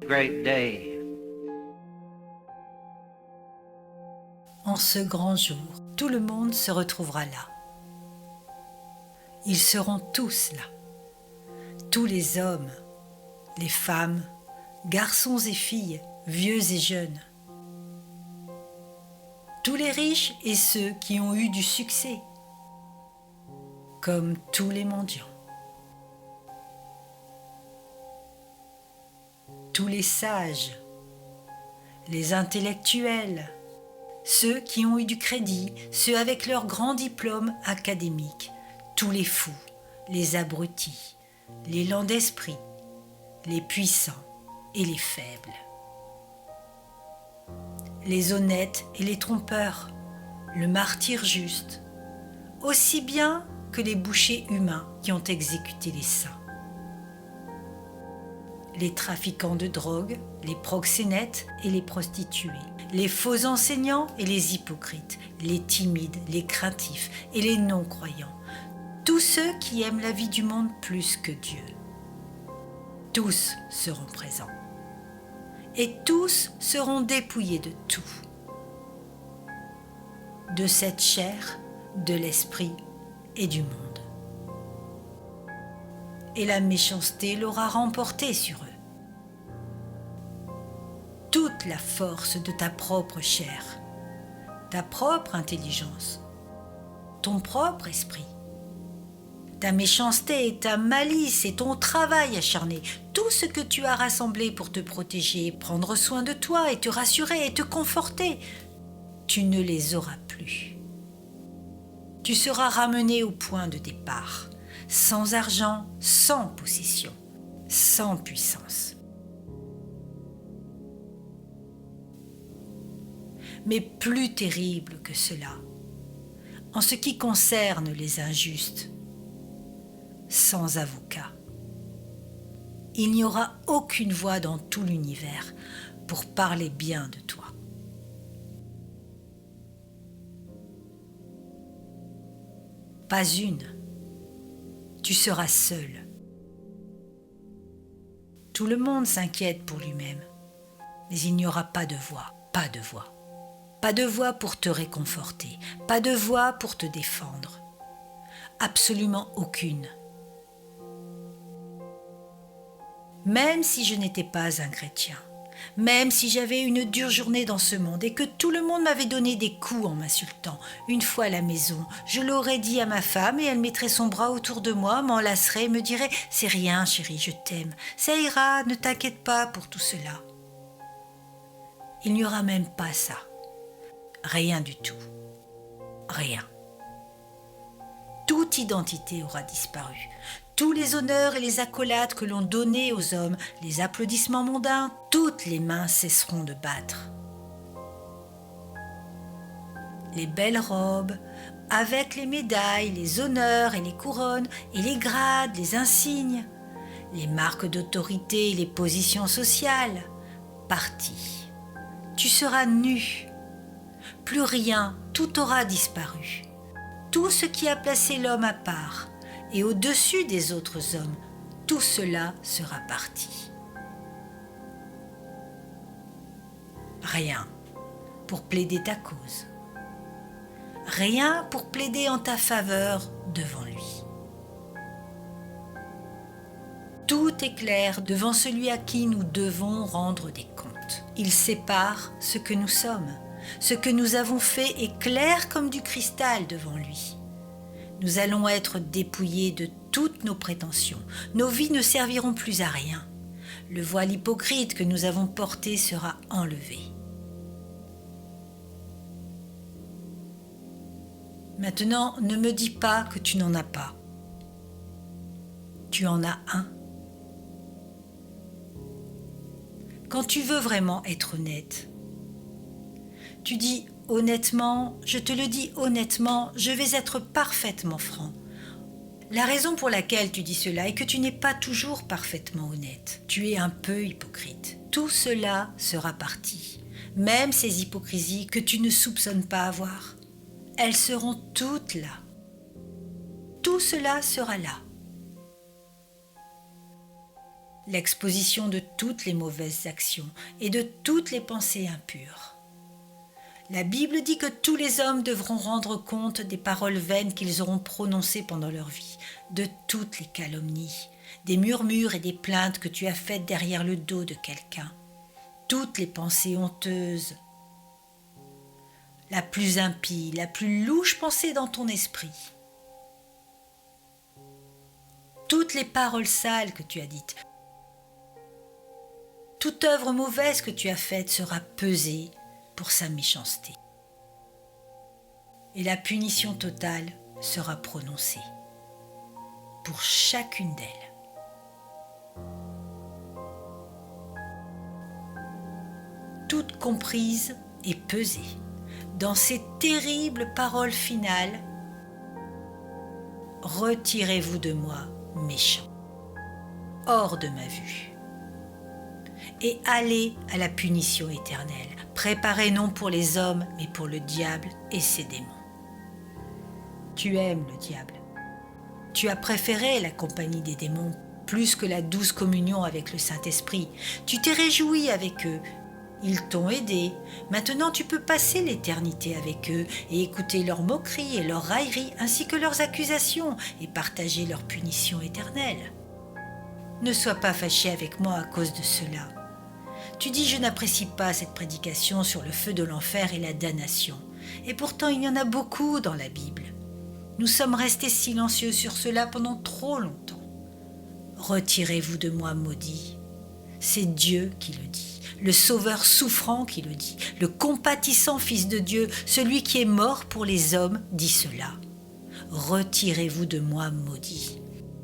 Great day. En ce grand jour, tout le monde se retrouvera là. Ils seront tous là. Tous les hommes, les femmes, garçons et filles, vieux et jeunes. Tous les riches et ceux qui ont eu du succès, comme tous les mendiants. Tous les sages, les intellectuels, ceux qui ont eu du crédit, ceux avec leurs grands diplômes académiques, tous les fous, les abrutis, les lents d'esprit, les puissants et les faibles. Les honnêtes et les trompeurs, le martyr juste, aussi bien que les bouchers humains qui ont exécuté les saints. Les trafiquants de drogue, les proxénètes et les prostituées, les faux enseignants et les hypocrites, les timides, les craintifs et les non-croyants, tous ceux qui aiment la vie du monde plus que Dieu. Tous seront présents. Et tous seront dépouillés de tout. De cette chair, de l'esprit et du monde. Et la méchanceté l'aura remporté sur eux. Toute la force de ta propre chair, ta propre intelligence, ton propre esprit, ta méchanceté et ta malice et ton travail acharné, tout ce que tu as rassemblé pour te protéger, prendre soin de toi et te rassurer et te conforter, tu ne les auras plus. Tu seras ramené au point de départ, sans argent, sans possession, sans puissance. Mais plus terrible que cela, en ce qui concerne les injustes, sans avocat. Il n'y aura aucune voix dans tout l'univers pour parler bien de toi. Pas une. Tu seras seul. Tout le monde s'inquiète pour lui-même, mais il n'y aura pas de voix, pas de voix. Pas de voix pour te réconforter, pas de voix pour te défendre. Absolument aucune. Même si je n'étais pas un chrétien, même si j'avais une dure journée dans ce monde et que tout le monde m'avait donné des coups en m'insultant, une fois à la maison, je l'aurais dit à ma femme et elle mettrait son bras autour de moi, m'enlacerait et me dirait « C'est rien chérie, je t'aime, ça ira, ne t'inquiète pas pour tout cela. » Il n'y aura même pas ça. Rien du tout. Rien. Toute identité aura disparu. Tous les honneurs et les accolades que l'on donnait aux hommes, les applaudissements mondains, toutes les mains cesseront de battre. Les belles robes, avec les médailles, les honneurs et les couronnes, et les grades, les insignes, les marques d'autorité et les positions sociales, parties. Tu seras nu. Plus rien, tout aura disparu. Tout ce qui a placé l'homme à part et au-dessus des autres hommes, tout cela sera parti. Rien pour plaider ta cause. Rien pour plaider en ta faveur devant lui. Tout est clair devant celui à qui nous devons rendre des comptes. Il sépare ce que nous sommes. Ce que nous avons fait est clair comme du cristal devant lui. Nous allons être dépouillés de toutes nos prétentions. Nos vies ne serviront plus à rien. Le voile hypocrite que nous avons porté sera enlevé. Maintenant, ne me dis pas que tu n'en as pas. Tu en as un. Quand tu veux vraiment être honnête, tu dis honnêtement, je te le dis honnêtement, je vais être parfaitement franc. La raison pour laquelle tu dis cela est que tu n'es pas toujours parfaitement honnête. Tu es un peu hypocrite. Tout cela sera parti. Même ces hypocrisies que tu ne soupçonnes pas avoir. Elles seront toutes là. Tout cela sera là. l'exposition de toutes les mauvaises actions et de toutes les pensées impures. La Bible dit que tous les hommes devront rendre compte des paroles vaines qu'ils auront prononcées pendant leur vie, de toutes les calomnies, des murmures et des plaintes que tu as faites derrière le dos de quelqu'un, toutes les pensées honteuses, la plus impie, la plus louche pensée dans ton esprit, toutes les paroles sales que tu as dites, toute œuvre mauvaise que tu as faite sera pesée pour sa méchanceté. Et la punition totale sera prononcée pour chacune d'elles. Toute comprise et pesée dans ces terribles paroles finales. Retirez-vous de moi, méchants, hors de ma vue, et allez à la punition éternelle, préparée non pour les hommes, mais pour le diable et ses démons. Tu aimes le diable. Tu as préféré la compagnie des démons plus que la douce communion avec le Saint-Esprit. Tu t'es réjoui avec eux. Ils t'ont aidé. Maintenant tu peux passer l'éternité avec eux et écouter leurs moqueries et leurs railleries ainsi que leurs accusations et partager leur punition éternelle. Ne sois pas fâché avec moi à cause de cela. Tu dis je n'apprécie pas cette prédication sur le feu de l'enfer et la damnation. Et pourtant il y en a beaucoup dans la Bible. Nous sommes restés silencieux sur cela pendant trop longtemps. Retirez-vous de moi, maudit. C'est Dieu qui le dit, le Sauveur souffrant qui le dit, le compatissant Fils de Dieu, celui qui est mort pour les hommes, dit cela. Retirez-vous de moi, maudit,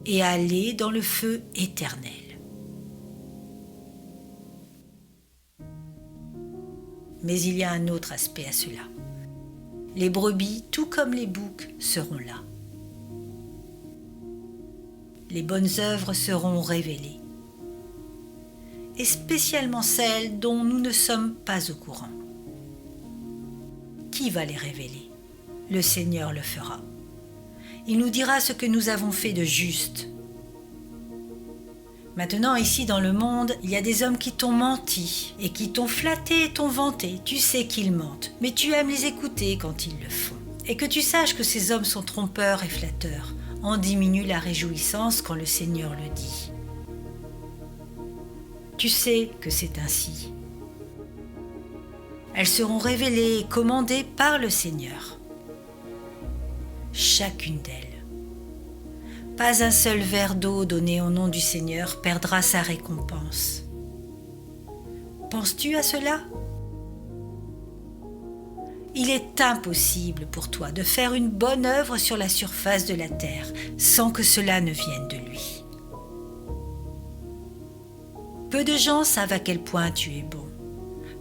et allez dans le feu éternel. Mais il y a un autre aspect à cela. Les brebis, tout comme les boucs, seront là. Les bonnes œuvres seront révélées, et spécialement celles dont nous ne sommes pas au courant. Qui va les révéler? Le Seigneur le fera. Il nous dira ce que nous avons fait de juste. Maintenant, ici dans le monde, il y a des hommes qui t'ont menti et qui t'ont flatté et t'ont vanté. Tu sais qu'ils mentent, mais tu aimes les écouter quand ils le font. Et que tu saches que ces hommes sont trompeurs et flatteurs, en diminue la réjouissance quand le Seigneur le dit. Tu sais que c'est ainsi. Elles seront révélées et commandées par le Seigneur. Chacune d'elles. Pas un seul verre d'eau donné au nom du Seigneur perdra sa récompense. Penses-tu à cela? Il est impossible pour toi de faire une bonne œuvre sur la surface de la terre sans que cela ne vienne de lui. Peu de gens savent à quel point tu es bon.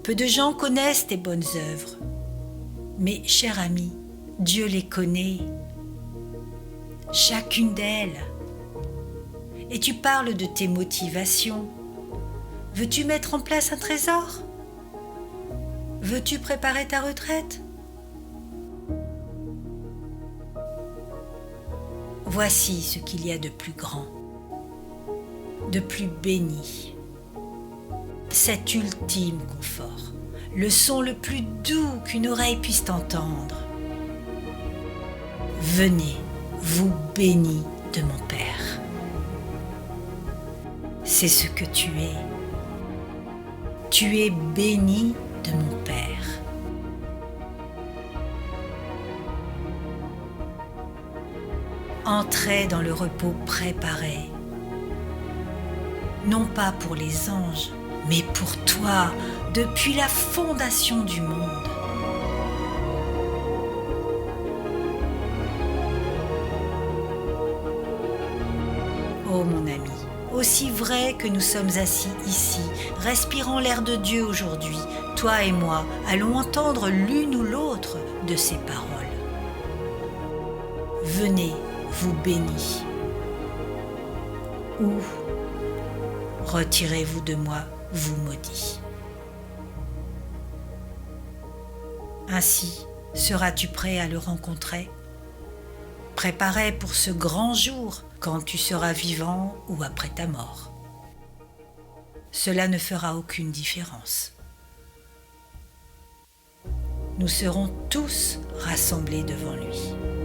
Peu de gens connaissent tes bonnes œuvres. Mais, cher ami, Dieu les connaît. Chacune d'elles. Et tu parles de tes motivations. Veux-tu mettre en place un trésor? Veux-tu préparer ta retraite? Voici ce qu'il y a de plus grand, de plus béni. Cet ultime confort, le son le plus doux qu'une oreille puisse entendre. Venez, vous bénis de mon Père. C'est ce que tu es. Tu es béni de mon Père. Entrez dans le repos préparé, non pas pour les anges, mais pour toi, depuis la fondation du monde. Oh mon ami, aussi vrai que nous sommes assis ici, respirant l'air de Dieu aujourd'hui, toi et moi allons entendre l'une ou l'autre de ces paroles. Venez, vous bénis. Ou retirez-vous de moi, vous maudits. Ainsi, seras-tu prêt à le rencontrer? Préparé pour ce grand jour quand tu seras vivant ou après ta mort. cela ne fera aucune différence. Nous serons tous rassemblés devant lui.